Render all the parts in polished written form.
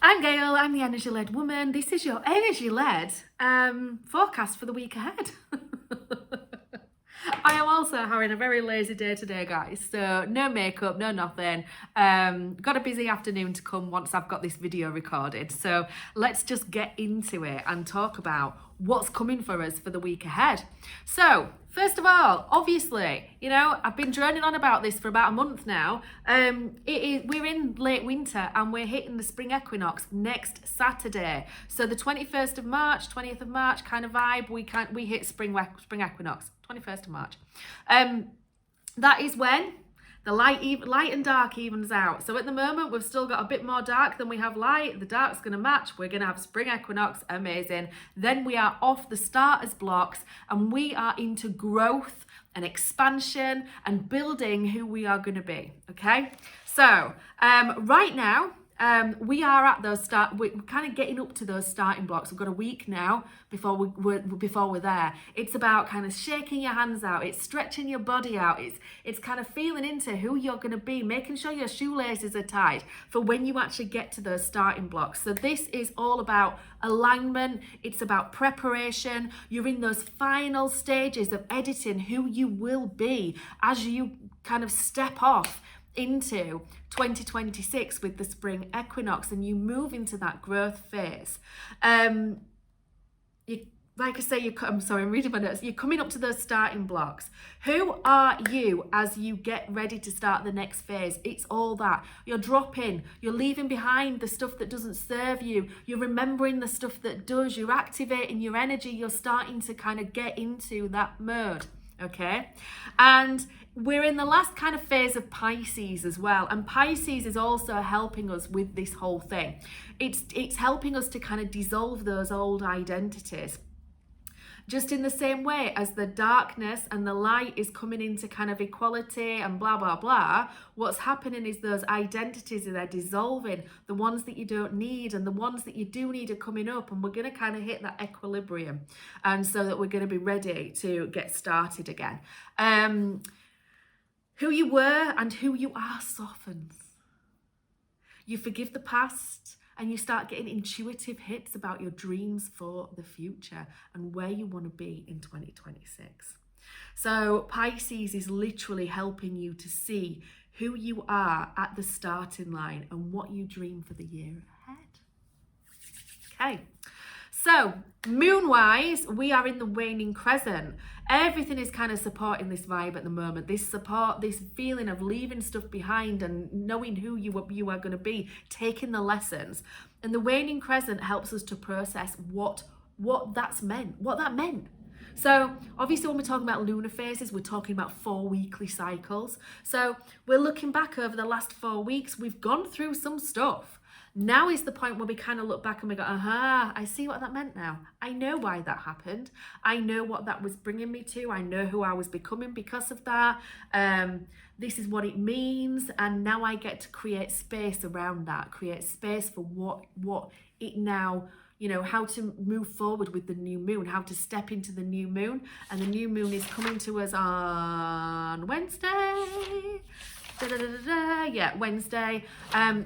I'm Gail, I'm the energy-led woman. This is your energy-led forecast for the week ahead. I am also having a very lazy day today, guys. So no makeup, no nothing. Got a busy afternoon to come once I've got this video recorded. So let's just get into it and talk about what's coming for us for the week ahead. So first of all, obviously, you know, I've been droning on about this for about a month now. We're in late winter and we're hitting the spring equinox next Saturday. So the 21st of March, 20th of March kind of vibe, we hit spring equinox, 21st of March. That is when the light and dark evens out. So at the moment, we've still got a bit more dark than we have light. The dark's going to match. We're going to have spring equinox. Amazing. Then we are off the starters blocks and we are into growth and expansion and building who we are going to be. Okay. So right now, we are at those we're kind of getting up to those starting blocks. We've got a week now before we're there. It's about kind of shaking your hands out. It's stretching your body out. It's kind of feeling into who you're going to be, making sure your shoelaces are tied for when you actually get to those starting blocks. So this is all about alignment. It's about preparation. You're in those final stages of editing who you will be as you kind of step off into 2026 with the spring equinox and you move into that growth phase. I'm reading my notes. You're coming up to those starting blocks. Who are you as you get ready to start the next phase? It's all that. You're dropping, you're leaving behind the stuff that doesn't serve you. You're remembering the stuff that does. You're activating your energy. You're starting to kind of get into that mode. Okay, and we're in the last kind of phase of Pisces as well, and Pisces is also helping us with this whole thing. It's helping us to kind of dissolve those old identities. Just in the same way as the darkness and the light is coming into kind of equality and blah, blah, blah, what's happening is those identities are dissolving. The ones that you don't need and the ones that you do need are coming up, and we're going to kind of hit that equilibrium, and so that we're going to be ready to get started again. Who you were and who you are softens. You forgive the past, and you start getting intuitive hits about your dreams for the future and where you want to be in 2026. So Pisces is literally helping you to see who you are at the starting line and what you dream for the year ahead. Okay. So moon-wise, we are in the waning crescent. Everything is kind of supporting this vibe at the moment. This support, this feeling of leaving stuff behind and knowing who you are going to be, taking the lessons. And the waning crescent helps us to process what that meant. So obviously when we're talking about lunar phases, we're talking about 4 weekly cycles. So we're looking back over the last 4 weeks. We've gone through some stuff. Now is the point where we kind of look back and we go, aha, I see what that meant now. I know why that happened. I know what that was bringing me to. I know who I was becoming because of that. This is what it means. And now I get to create space around that, create space for what it now, you know, how to move forward with the new moon, how to step into the new moon. And the new moon is coming to us on Wednesday. Wednesday.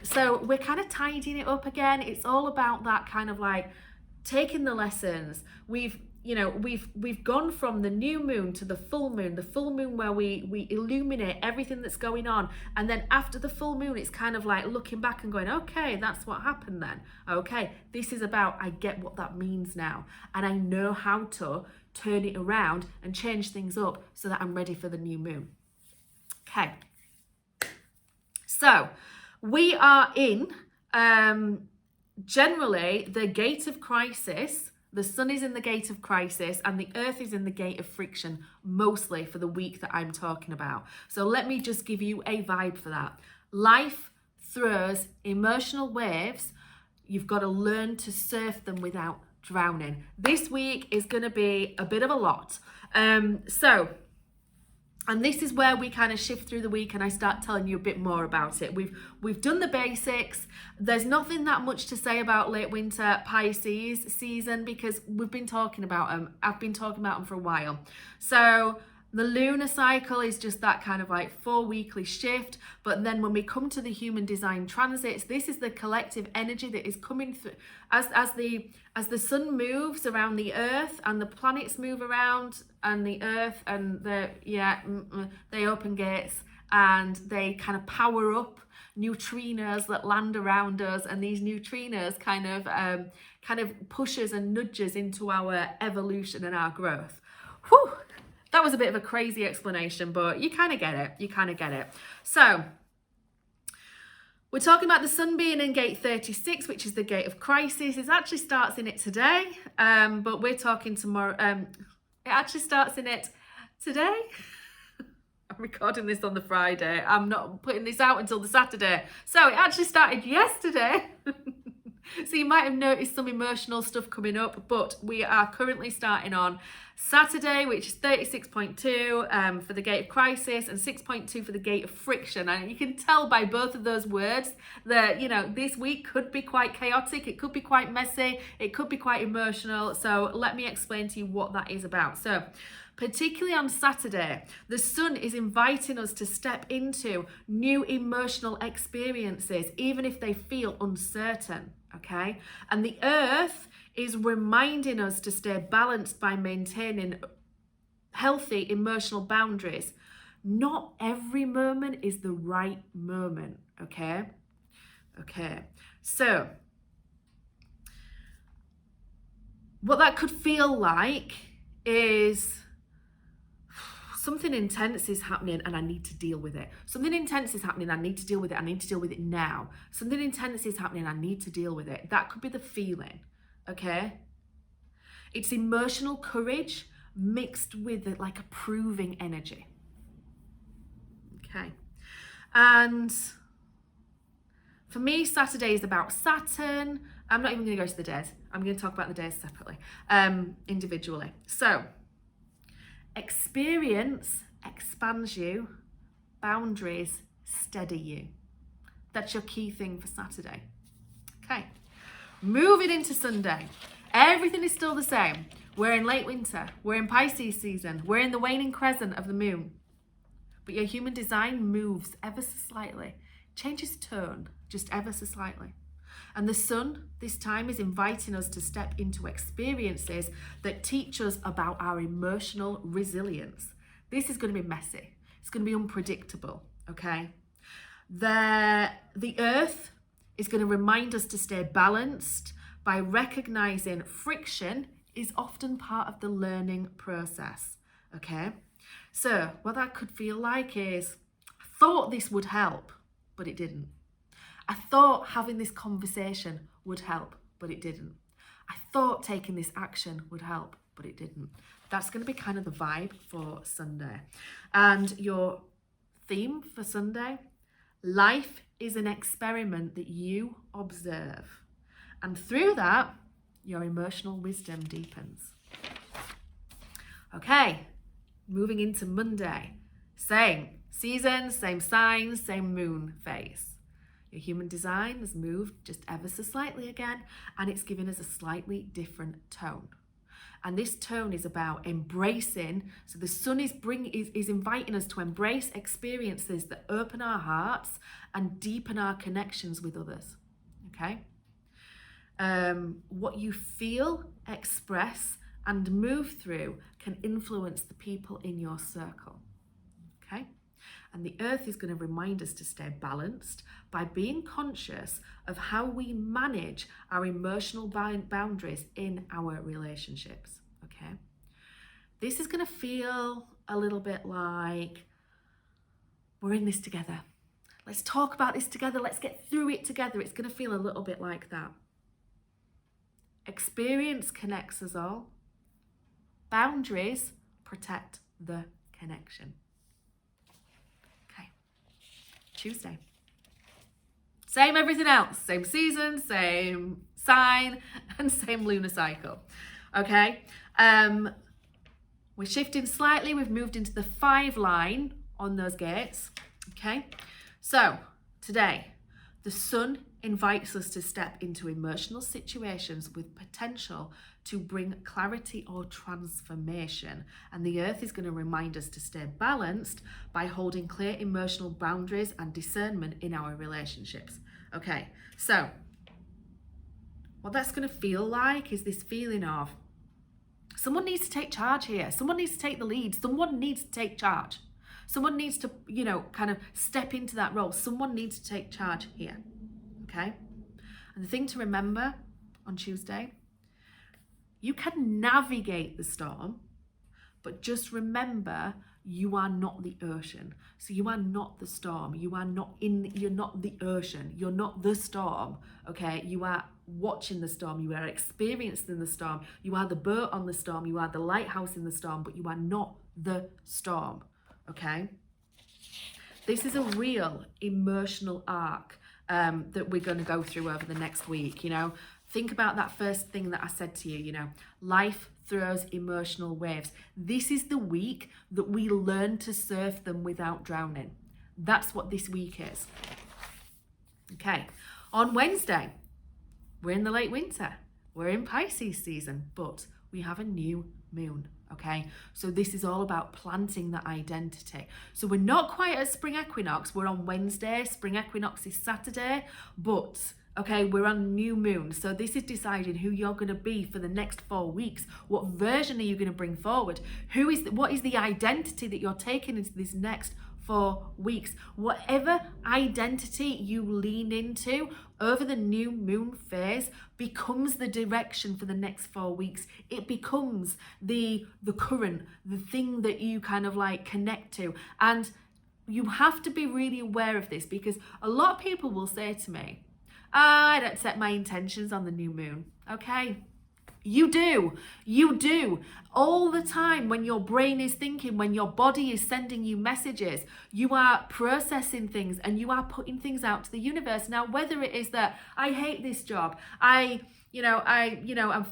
So we're kind of tidying it up again. It's all about that kind of like taking the lessons. We've gone from the new moon to the full moon where we illuminate everything that's going on. And then after the full moon, it's kind of like looking back and going, okay, that's what happened then. Okay, this is about, I get what that means now. And I know how to turn it around and change things up so that I'm ready for the new moon. Okay. So we are in generally the gate of crisis. The sun is in the gate of crisis and the earth is in the gate of friction, mostly for the week that I'm talking about. So let me just give you a vibe for that. Life throws emotional waves. You've got to learn to surf them without drowning. This week is going to be a bit of a lot. And this is where we kind of shift through the week and I start telling you a bit more about it. We've done the basics. There's nothing that much to say about late winter Pisces season because we've been talking about them. I've been talking about them for a while. So The lunar cycle is just that kind of like 4-weekly shift. But then when we come to the human design transits, this is the collective energy that is coming through as the sun moves around the earth and the planets move around and the earth, and they open gates and they kind of power up neutrinos that land around us, and these neutrinos kind of pushes and nudges into our evolution and our growth. Whew. That was a bit of a crazy explanation, but you kind of get it. So we're talking about the sun being in gate 36, which is the gate of crisis. It actually starts in it today, but we're talking tomorrow. It actually starts in it today. I'm recording this on the Friday. I'm not putting this out until the Saturday. So it actually started yesterday. So you might have noticed some emotional stuff coming up, but we are currently starting on Saturday, which is 36.2 for the gate of crisis and 6.2 for the gate of friction. And you can tell by both of those words that, this week could be quite chaotic. It could be quite messy. It could be quite emotional. So let me explain to you what that is about. So particularly on Saturday, the sun is inviting us to step into new emotional experiences, even if they feel uncertain. Okay, and the earth is reminding us to stay balanced by maintaining healthy emotional boundaries. Not every moment is the right moment. Okay, so what that could feel like is something intense is happening and I need to deal with it. Something intense is happening, I need to deal with it. I need to deal with it now. Something intense is happening, I need to deal with it. That could be the feeling, okay? It's emotional courage mixed with like a proving energy, okay? And for me, Saturday is about Saturn. I'm not even going to go to the days. I'm going to talk about the days separately, individually. So, experience expands you, boundaries steady you. That's your key thing for Saturday. Okay, moving into Sunday. Everything is still the same. We're in late winter. We're in Pisces season. We're in the waning crescent of the moon. But your human design moves ever so slightly, changes tone just ever so slightly. And the sun this time is inviting us to step into experiences that teach us about our emotional resilience. This is going to be messy. It's going to be unpredictable, okay? The earth is going to remind us to stay balanced by recognizing friction is often part of the learning process, okay? So what that could feel like is, I thought this would help, but it didn't. I thought having this conversation would help, but it didn't. I thought taking this action would help, but it didn't. That's going to be kind of the vibe for Sunday. And your theme for Sunday, life is an experiment that you observe. And through that, your emotional wisdom deepens. Okay, moving into Monday. Same season, same signs, same moon phase. Your human design has moved just ever so slightly again, and it's giving us a slightly different tone. And this tone is about embracing. So the sun is inviting us to embrace experiences that open our hearts and deepen our connections with others. Okay? What you feel, express, and move through can influence the people in your circle. Okay? And the earth is going to remind us to stay balanced by being conscious of how we manage our emotional boundaries in our relationships, okay? This is going to feel a little bit like we're in this together. Let's talk about this together. Let's get through it together. It's going to feel a little bit like that. Experience connects us all. Boundaries protect the connection. Tuesday. Same everything else. Same season, same sign, and same lunar cycle. Okay? We're shifting slightly. We've moved into the 5 line on those gates. Okay? So, today, the sun invites us to step into emotional situations with potential to bring clarity or transformation. And the earth is going to remind us to stay balanced by holding clear emotional boundaries and discernment in our relationships. Okay, so what that's going to feel like is this feeling of someone needs to take charge here. Someone needs to take the lead. Someone needs to take charge. Someone needs to, kind of step into that role. Someone needs to take charge here. Okay? And the thing to remember on Tuesday, you can navigate the storm, but just remember you are not the ocean. So you are not the storm. You're not the ocean. You're not the storm. Okay? You are watching the storm. You are experiencing the storm. You are the boat on the storm. You are the lighthouse in the storm, but you are not the storm. Okay? This is a real emotional arc that we're going to go through over the next week. Think about that first thing that I said to you, life throws emotional waves. This is the week that we learn to surf them without drowning. That's what this week is. Okay, on Wednesday, we're in the late winter. We're in Pisces season, but we have a new moon. Okay, so this is all about planting that identity. So we're not quite at spring equinox. We're on Wednesday. Spring equinox is Saturday, but okay, we're on new moon. So this is deciding who you're going to be for the next 4 weeks. What version are you going to bring forward? What is the identity that you're taking into this next 4 weeks? Whatever identity you lean into over the new moon phase becomes the direction for the next 4 weeks. It becomes the current, the thing that you kind of like connect to. And you have to be really aware of this, because a lot of people will say to me, I don't set my intentions on the new moon. Okay, you do all the time. When your brain is thinking, when your body is sending you messages, you are processing things and you are putting things out to the universe. Now, whether it is that I hate this job, I'm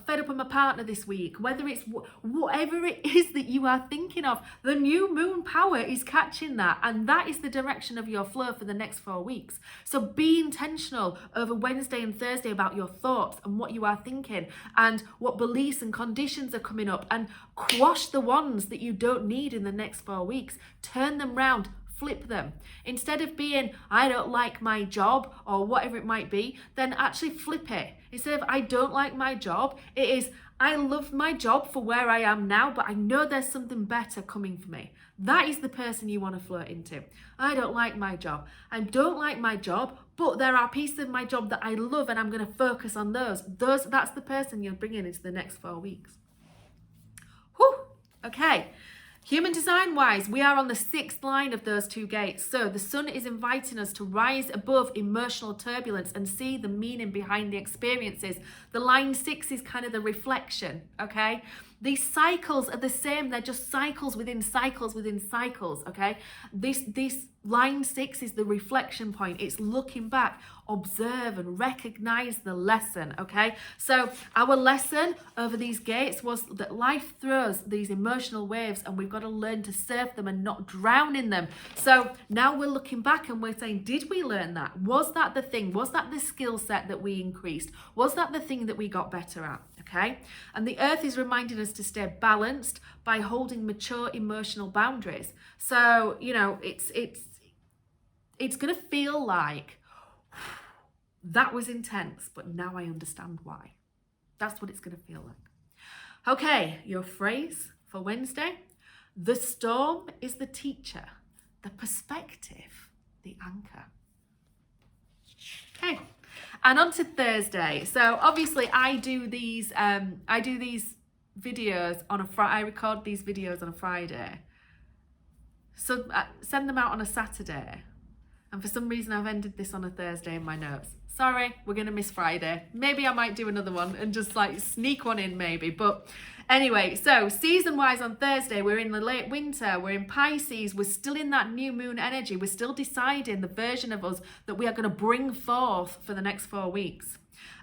fed up with my partner this week, whether it's whatever it is that you are thinking of, the new moon power is catching that, and that is the direction of your flow for the next 4 weeks. So be intentional over Wednesday and Thursday about your thoughts and what you are thinking and what beliefs and conditions are coming up, and quash the ones that you don't need in the next 4 weeks. Turn them round. Flip them. Instead of being, I don't like my job or whatever it might be, then actually flip it. Instead of, I don't like my job, it is, I love my job for where I am now, but I know there's something better coming for me. That is the person you want to float into. I don't like my job. I don't like my job, but there are pieces of my job that I love and I'm going to focus on those. That's the person you're bringing into the next 4 weeks. Whew. Okay. Human design wise, we are on the 6th line of those 2 gates. So the sun is inviting us to rise above emotional turbulence and see the meaning behind the experiences. The line 6 is kind of the reflection, okay? These cycles are the same. They're just cycles within cycles within cycles, okay? This line 6 is the reflection point. It's looking back, observe and recognize the lesson, okay? So our lesson over these gates was that life throws these emotional waves and we've got to learn to surf them and not drown in them. So now we're looking back and we're saying, did we learn that? Was that the thing? Was that the skill set that we increased? Was that the thing that we got better at? Okay, and the earth is reminding us to stay balanced by holding mature emotional boundaries. So it's going to feel like that was intense, but now I understand why. That's what it's going to feel like. Okay, your phrase for Wednesday: the storm is the teacher, the perspective, the anchor. Okay. And on to Thursday. So obviously I do these videos on a Friday. I record these videos on a Friday. So I send them out on a Saturday. And for some reason I've ended this on a Thursday in my notes. Sorry, we're going to miss Friday. Maybe I might do another one and just like sneak one in maybe. But anyway, so season-wise on Thursday, we're in the late winter. We're in Pisces. We're still in that new moon energy. We're still deciding the version of us that we are going to bring forth for the next 4 weeks.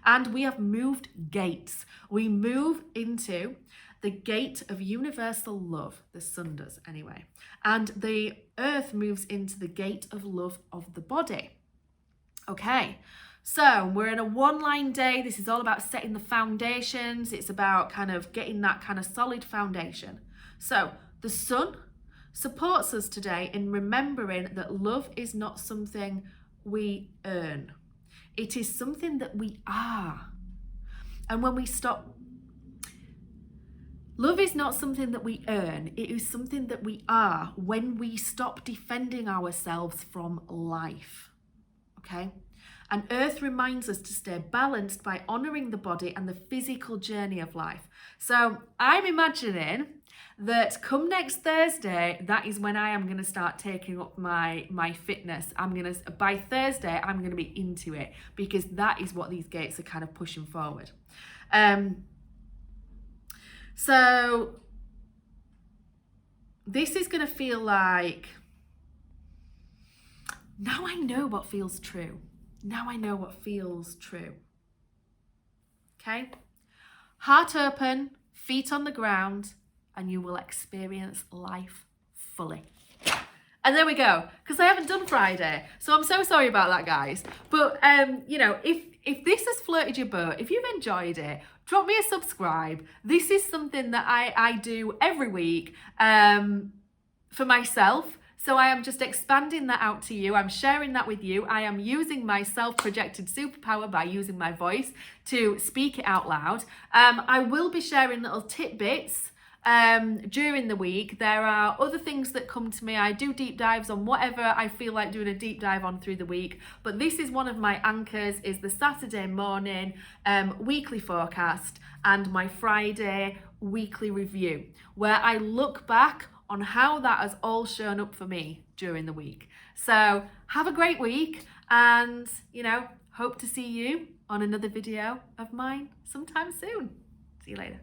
And we have moved gates. We move into the gate of universal love. The sun does anyway. And the earth moves into the gate of love of the body. Okay. So we're in a one-line day. This is all about setting the foundations. It's about kind of getting that kind of solid foundation. So the sun supports us today in remembering that love is not something we earn. It is something that we are. And when we stop, love is not something that we earn. It is something that we are when we stop defending ourselves from life. Okay? And Earth reminds us to stay balanced by honouring the body and the physical journey of life. So I'm imagining that come next Thursday, that is when I am going to start taking up my fitness. By Thursday, I'm going to be into it, because that is what these gates are kind of pushing forward. So this is going to feel like, now I know what feels true. Now I know what feels true. Okay? Heart open, feet on the ground, and you will experience life fully. And there we go, because I haven't done Friday. So I'm so sorry about that, guys. But, you know, if this has floated your boat, if you've enjoyed it, drop me a subscribe. This is something that I do every week for myself. So I am just expanding that out to you. I'm sharing that with you. I am using my self-projected superpower by using my voice to speak it out loud. I will be sharing little tidbits during the week. There are other things that come to me. I do deep dives on whatever I feel like doing a deep dive on through the week. But this is one of my anchors, is the Saturday morning weekly forecast and my Friday weekly review, where I look back on how that has all shown up for me during the week. So have a great week, and, you know, hope to see you on another video of mine sometime soon. See you later.